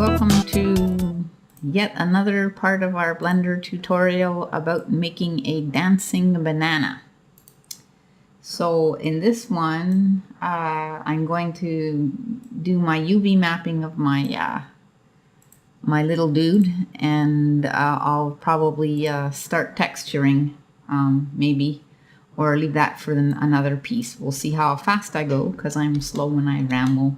welcome to yet another part of our Blender tutorial about making a dancing banana. So in this one, I'm going to do my UV mapping of my my little dude, and I'll probably start texturing, maybe, or leave that for another piece. We'll see how fast I go, because I'm slow when I ramble.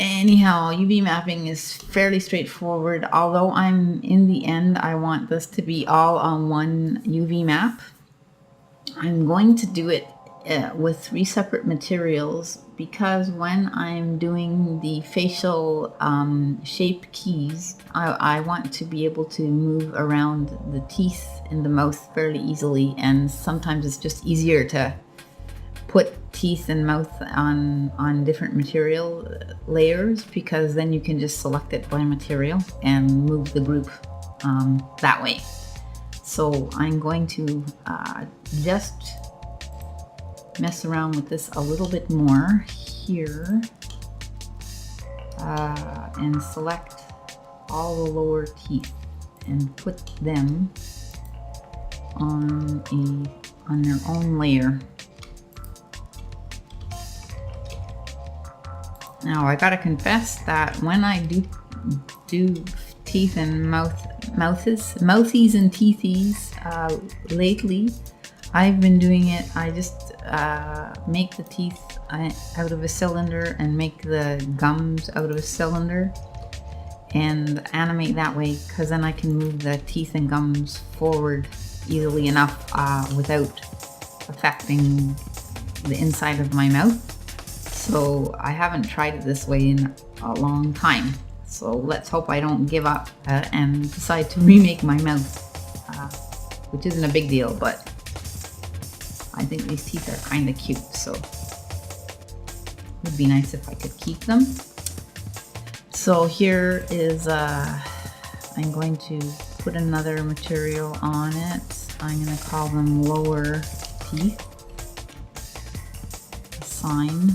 Anyhow, UV mapping is fairly straightforward, although in the end I want this to be all on one UV map. I'm going to do it with 3 separate materials, because when I'm doing the facial shape keys, I want to be able to move around the teeth in the mouth fairly easily, and sometimes it's just easier to put teeth and mouth on different material layers, because then you can just select it by material and move the group that way. So I'm going to just mess around with this a little bit more here and select all the lower teeth and put them on their own layer. Now I gotta confess that when I do teeth and mouthies and teethies lately, I've been doing it. I just make the teeth out of a cylinder and make the gums out of a cylinder and animate that way, because then I can move the teeth and gums forward easily enough without affecting the inside of my mouth. So I haven't tried it this way in a long time. So let's hope I don't give up and decide to remake my mouth, which isn't a big deal, but I think these teeth are kind of cute, so it would be nice if I could keep them. So here is, I'm going to put another material on it. I'm going to call them lower teeth. Assign.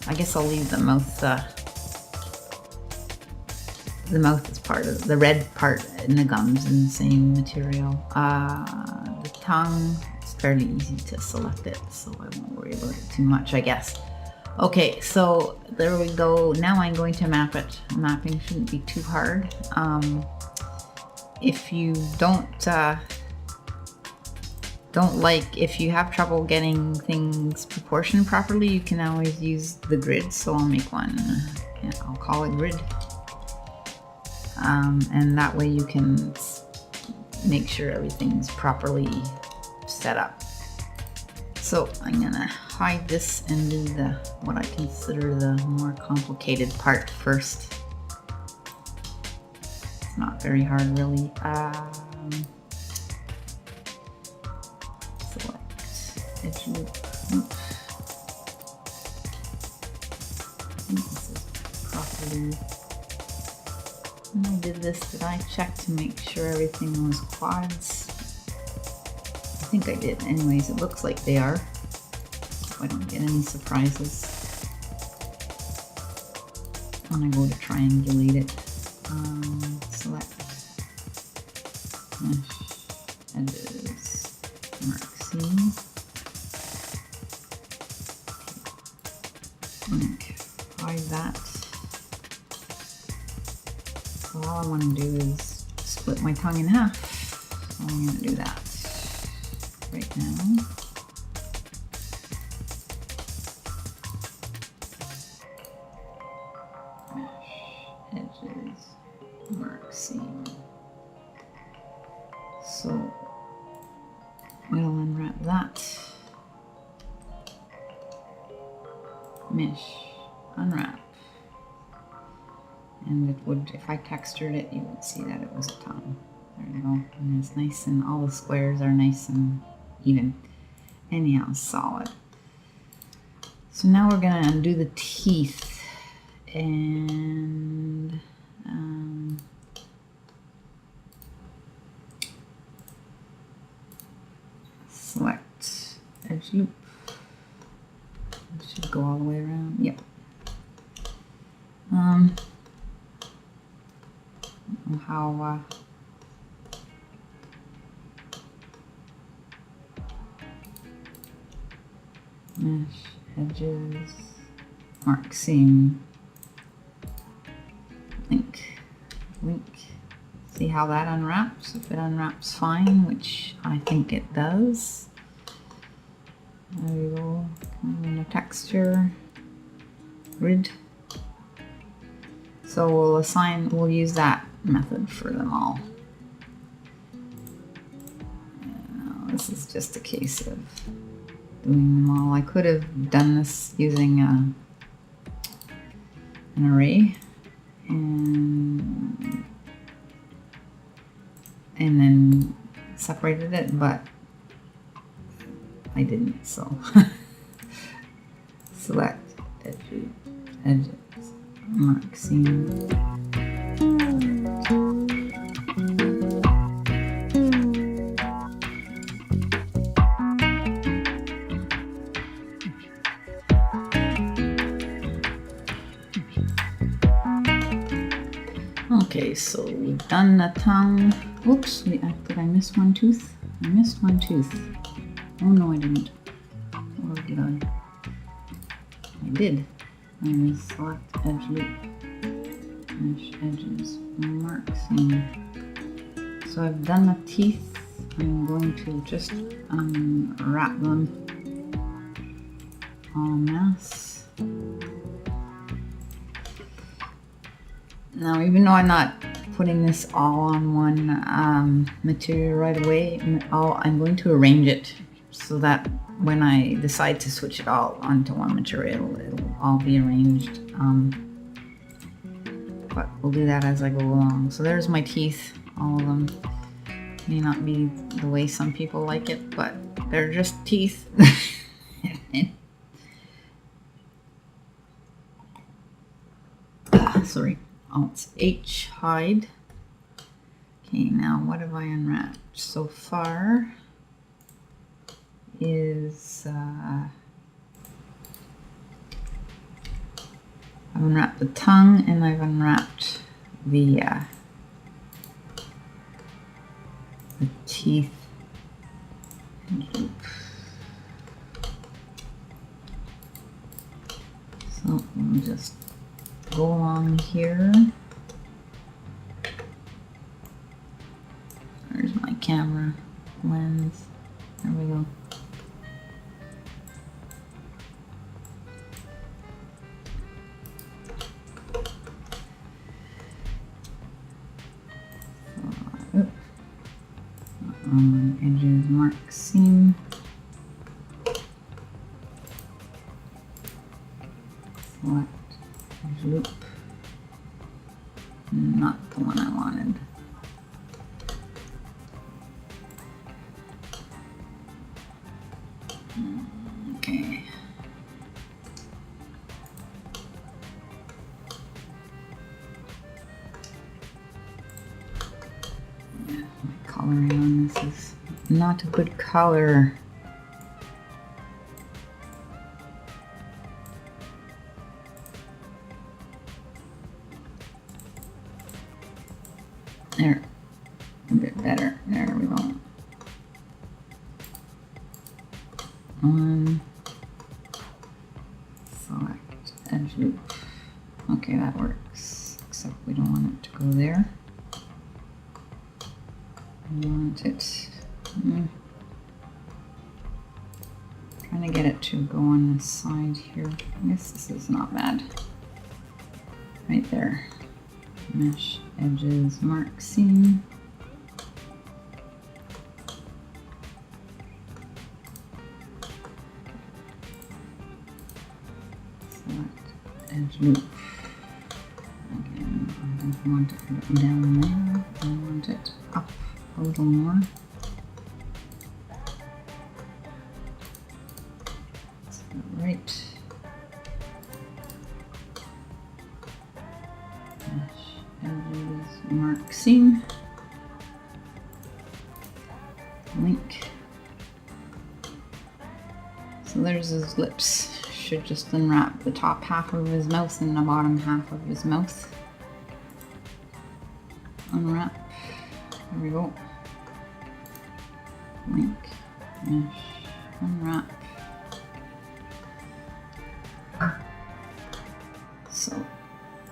I guess I'll leave the mouth. The mouth is part of the red part, and the gums in the same material. The tongue, it's fairly easy to select it, so I won't worry about it too much, I guess. Okay, so there we go. Now I'm going to map it. Mapping shouldn't be too hard. If you if you have trouble getting things proportioned properly, you can always use the grid. So I'll make one, yeah, I'll call it grid. And that way you can make sure everything's properly set up. So I'm gonna hide this and do what I consider the more complicated part first. It's not very hard, really. Select edge loop. Oops. I think this is properly. When I did this, did I check to make sure everything was quads? I think I did. Anyways, it looks like they are. So I don't get any surprises when I go to triangulate it. Select mesh edges, mark seam. Okay, hide that. So all I want to do is split my tongue in half. So I'm going to do that right now. Mesh edges, mark seam. So we'll unwrap that. Mesh, unwrap. And it would, if I textured it, you would see that it was a tongue. There you go. And it's nice, and all the squares are nice and even. Anyhow, solid. So now we're going to undo the teeth. And select edge loop. just go all the way around. Yep. How mesh edges, mark seam, link. See how that unwraps? If it unwraps fine, which I think it does. There we go. In a texture grid. So we'll use that method for them all. This is just a case of doing them all. I could have done this using an array and then separated it, but I didn't, so select edges, mark seam. Okay, so we've done the tongue. Oops, did I miss one tooth? I missed one tooth. Oh no, I didn't. Or did I? I did. I select edge loop, mesh edges, mark seam. So I've done the teeth. I'm going to just wrap them en masse. Now, even though I'm not putting this all on one material right away, I'm going to arrange it so that when I decide to switch it all onto one material, it'll all be arranged. But we'll do that as I go along. So there's my teeth, all of them. May not be the way some people like it, but they're just teeth. Sorry. Oh, it's H hide. Okay, now what have I unwrapped so far? Is I've unwrapped the tongue and I've unwrapped the teeth. So we'll just go along here. There's my camera lens. There we go. Edges, mark seam. Select edge loop. Not the one I wanted. Okay. Yeah, my coloring on this is not a good color. There, a bit better. There we go. Select edge loop. Okay, that works. Except we don't want it to go there. We want it. Trying to get it to go on the side here. I guess this is not bad. Right there. Mesh edges, mark seam. Select edge loop. Again, I don't want it down there. I want it up a little more. So right. Mark seam, link. So there's his lips. should just unwrap the top half of his mouth and the bottom half of his mouth. Unwrap. There we go. Link. Mesh. Unwrap. So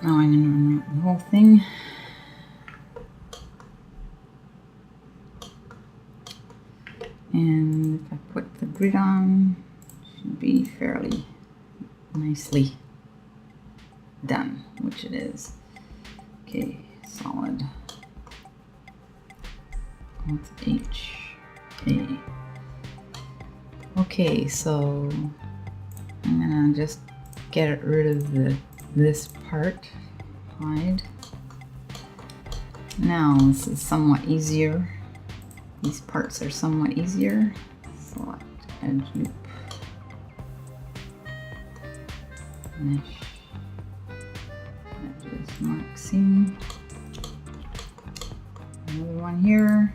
now I'm going to unwrap the whole thing. And if I put the grid on, it should be fairly nicely done, which it is. Okay, solid. That's H, A. Okay, so I'm gonna just get rid of this part, hide. Now this is somewhat easier. These parts are somewhat easier. Select edge loop. Mesh. Edges, mark seam. Another one here.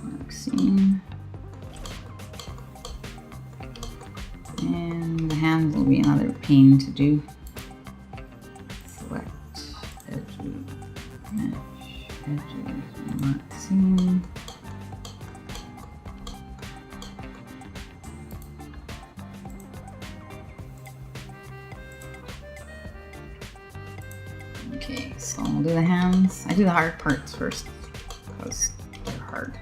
Mark seam. And the hands will be another pain to do. Select edge loop, mesh, edges, mark seam. Okay, so we'll do the hands. I do the hard parts first because they're hard.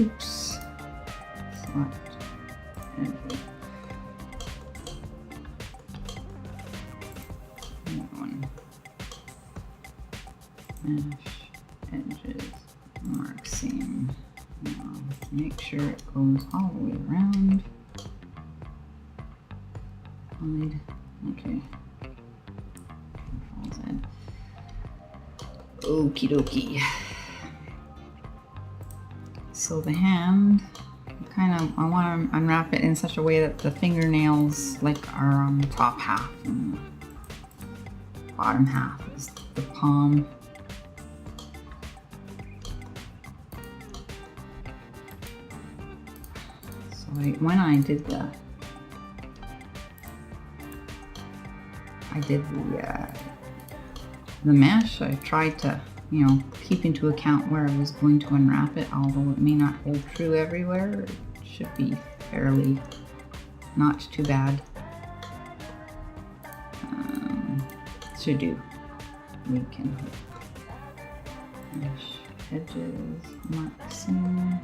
Oops. Select edge loop. Mesh, edges, mark seam. Now make sure it goes all the way around. Hide. Okay. Control Z. Okie dokie. So the hand, I want to unwrap it in such a way that the fingernails are on the top half and the bottom half is the palm. When I did the mesh, I tried to, keep into account where I was going to unwrap it, although it may not hold true everywhere. It should be fairly not too bad. Should do. We can mesh, edges, mark seam.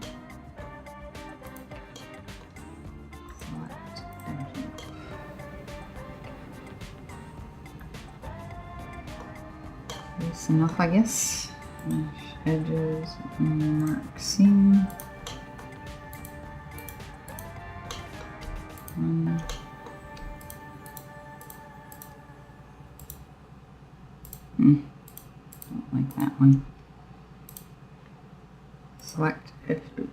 That's enough, I guess. Mesh, edges, mark seam. Don't like that one. Select edge loop.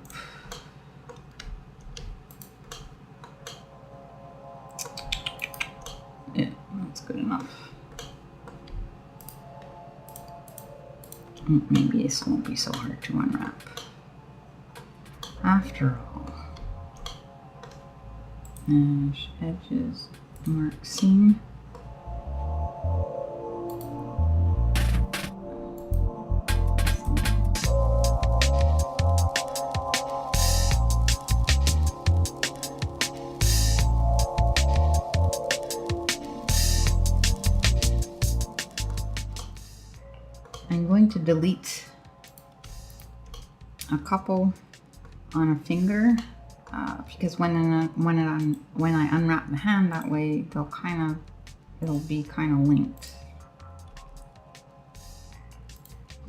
Yeah, that's good enough. Maybe this won't be so hard to unwrap. After all. Mesh, edges, mark seam. I'm going to delete a couple on a finger because when I unwrap the hand that way, it'll be kind of linked.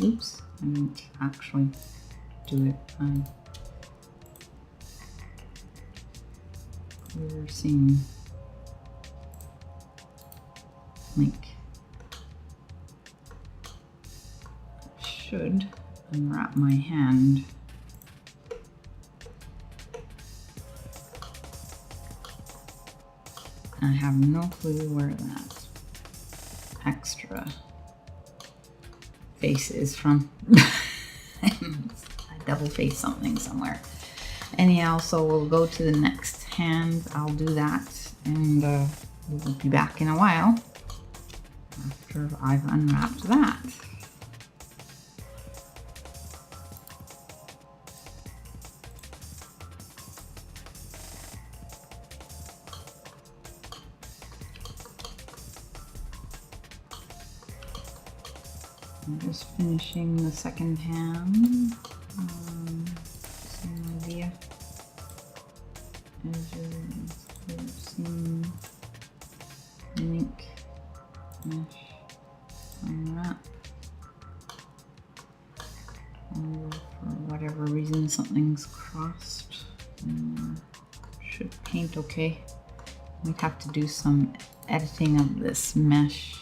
Oops, I didn't actually do it. Clear seam link. Should unwrap my hand. I have no clue where that extra face is from. double face something somewhere. Anyhow, so we'll go to the next hand. I'll do that, and we'll be back in a while after I've unwrapped that. I'm just finishing the second hand. Same idea. Edges, seam, link, mesh, unwrap. For whatever reason, something's crossed. Should paint okay. We'd have to do some editing of this mesh.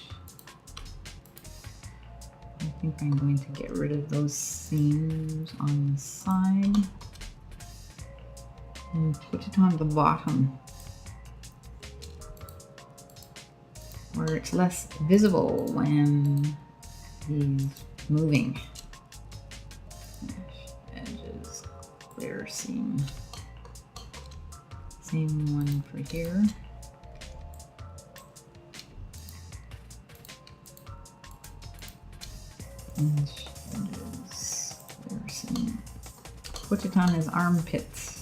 I think I'm going to get rid of those seams on the side and put it on the bottom where it's less visible when he's moving. Edges, clear seam. Same one for here. Edges, clear seam. Put it on his armpits.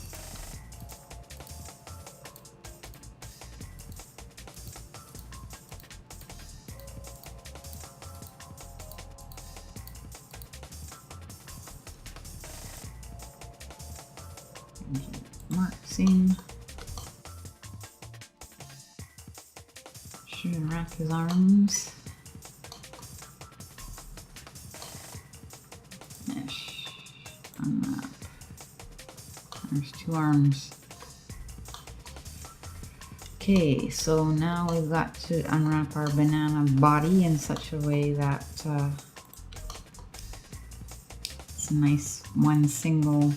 Mark seam. Should wrap his arms. Mesh. Unwrap. There's two arms. Okay, so now we've got to unwrap our banana body in such a way that it's a nice one single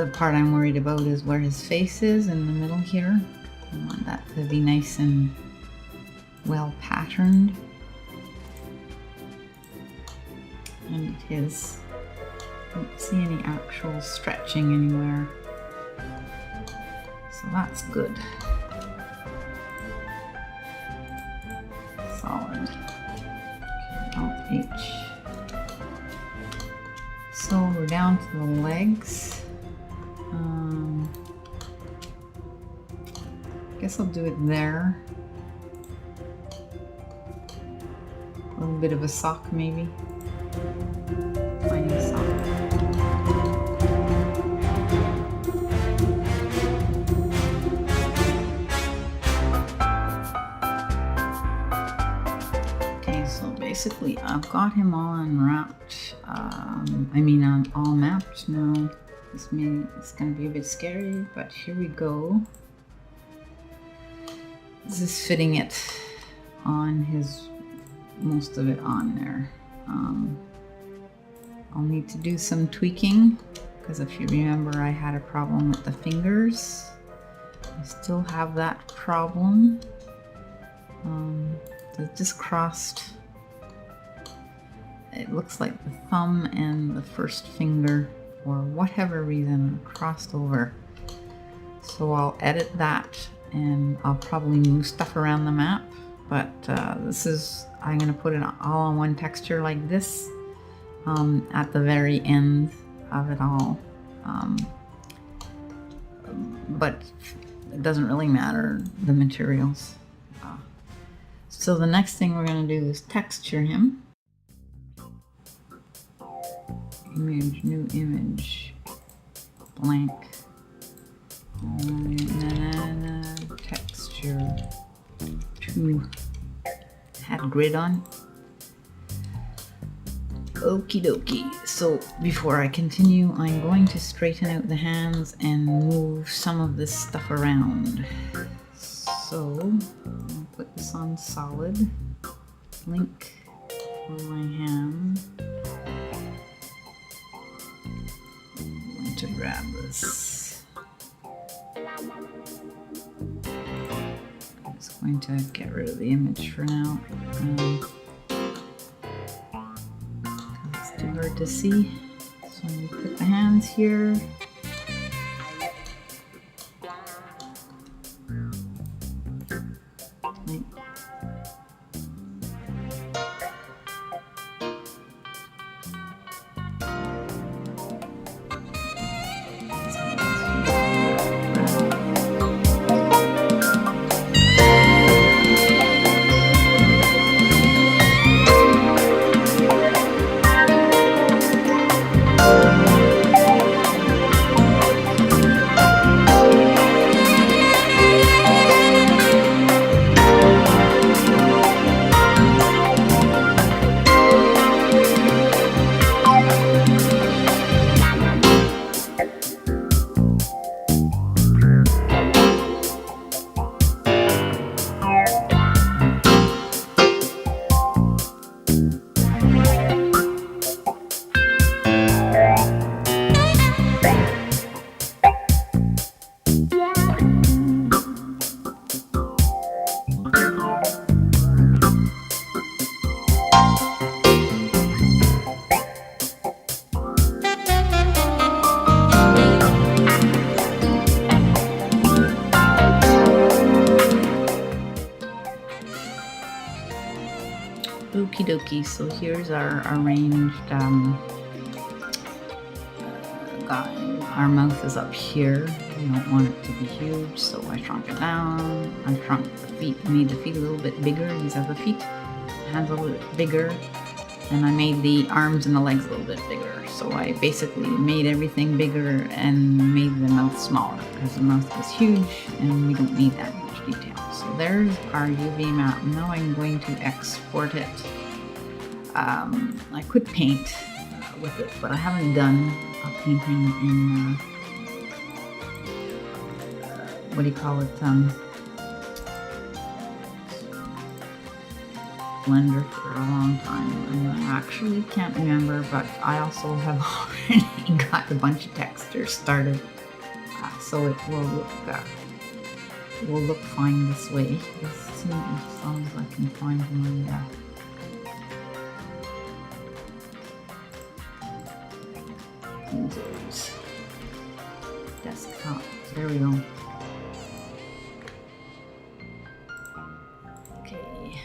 the part I'm worried about is where his face is in the middle here. I want that to be nice and well patterned. And his, I don't see any actual stretching anywhere. So that's good. Solid. Alt H. So we're down to the legs. Guess I'll do it there. A little bit of a sock maybe. Tiny sock. Okay, so basically I've got him all unwrapped. All mapped now. It's gonna be a bit scary, but here we go. This is fitting it on his, most of it on there. I'll need to do some tweaking because if you remember I had a problem with the fingers. I still have that problem. They just crossed. It looks like the thumb and the first finger, for whatever reason, crossed over. So I'll edit that and I'll probably move stuff around the map. But I'm gonna put it all on one texture like this at the very end of it all. But it doesn't really matter, the materials. So the next thing we're gonna do is texture him. image, new image, blank, banana texture 2, had grid on. Okie dokie. So before I continue, I'm going to straighten out the hands and move some of this stuff around. So I'll put this on solid, link on my hand. I'm going to grab this. I'm just going to get rid of the image for now. It's too hard to see. So I'm going to put the hands here. Okie dokie, so here's our arranged our mouth is up here. We don't want it to be huge, so I shrunk it down. I shrunk the feet, made the feet a little bit bigger. These are the feet, hands a little bit bigger, and I made the arms and the legs a little bit bigger. So I basically made everything bigger and made the mouth smaller because the mouth was huge and we don't need that much detail. So there's our UV map. Now I'm going to export it. I could paint with it, but I haven't done a painting in what do you call it? Blender for a long time, and I actually can't remember, but I also have already got a bunch of textures started, so it will look fine this way. As long as I can find my users desktop. There we go. Okay,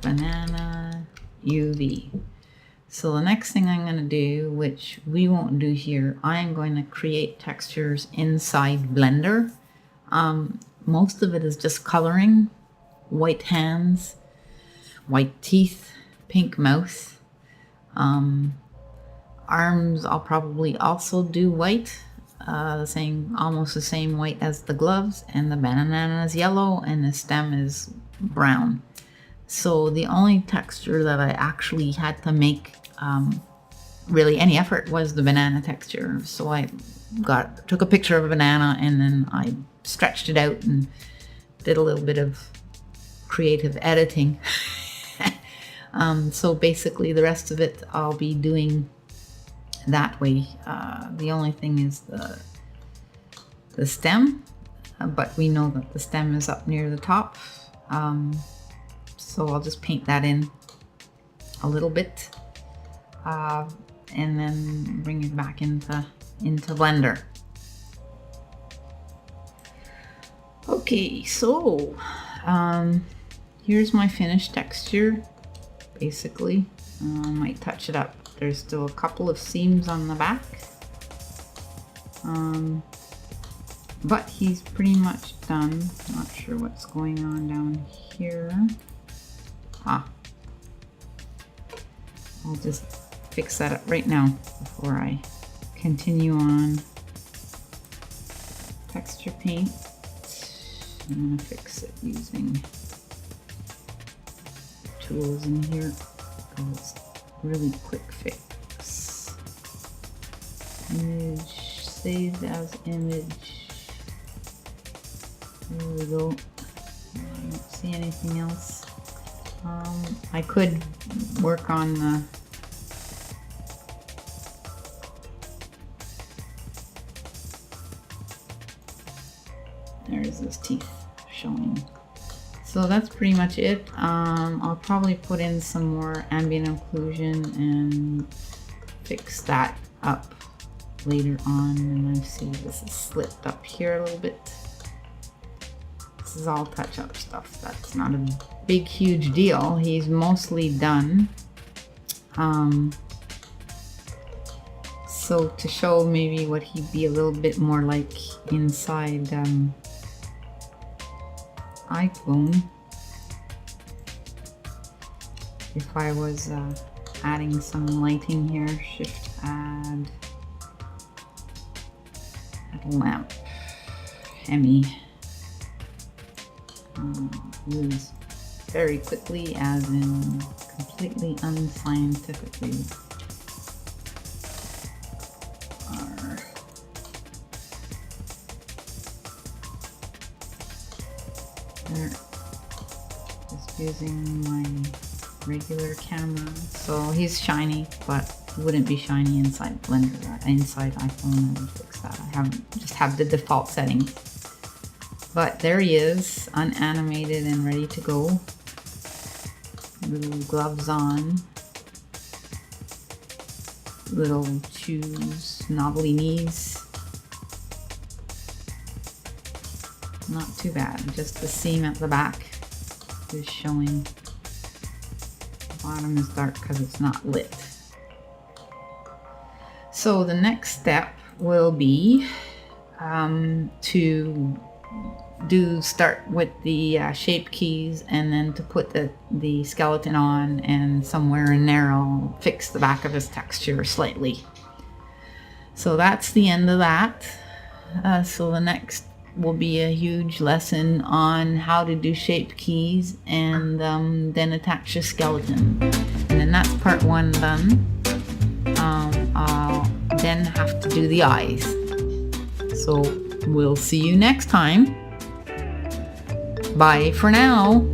banana UV. So the next thing I'm going to do, which we won't do here, I am going to create textures inside Blender. Most of it is just coloring, white hands, white teeth, pink mouth. Arms I'll probably also do white, almost the same white as the gloves, and the banana is yellow and the stem is brown. So the only texture that I actually had to make really any effort was the banana texture. So I took a picture of a banana and then I stretched it out and did a little bit of creative editing. So basically the rest of it I'll be doing that way. The only thing is the stem, but we know that the stem is up near the top. So I'll just paint that in a little bit and then bring it back into Blender. Okay, so here's my finished texture. Basically, I might touch it up. There's still a couple of seams on the back, but he's pretty much done. Not sure what's going on down here. I'll just fix that up right now before I continue on. Texture paint. I'm gonna fix it using tools in here. It's really quick fix. Image, saved as image. There we go. I don't see anything else. I could work on the there's his teeth showing. So that's pretty much it. I'll probably put in some more ambient occlusion and fix that up later on. And I see this is slipped up here a little bit. This is all touch-up stuff. That's not a big, huge deal. He's mostly done. So to show maybe what he'd be a little bit more like inside iclone, if I was adding some lighting here, shift add lamp, Hemi. Use very quickly, as in completely unscientifically. There. Just using my regular camera. So he's shiny, but he wouldn't be shiny inside Blender. Inside iPhone, I would fix that. I just have the default settings. But there he is, unanimated and ready to go. Little gloves on. Little shoes, knobbly knees. Not too bad, just the seam at the back is showing. The bottom is dark because it's not lit. So the next step will be to start with the shape keys, and then to put the skeleton on, and somewhere in there I'll fix the back of his texture slightly. So that's the end of that. So the next will be a huge lesson on how to do shape keys, and then attach a skeleton. And then that's part one done. I'll then have to do the eyes. So we'll see you next time. Bye for now.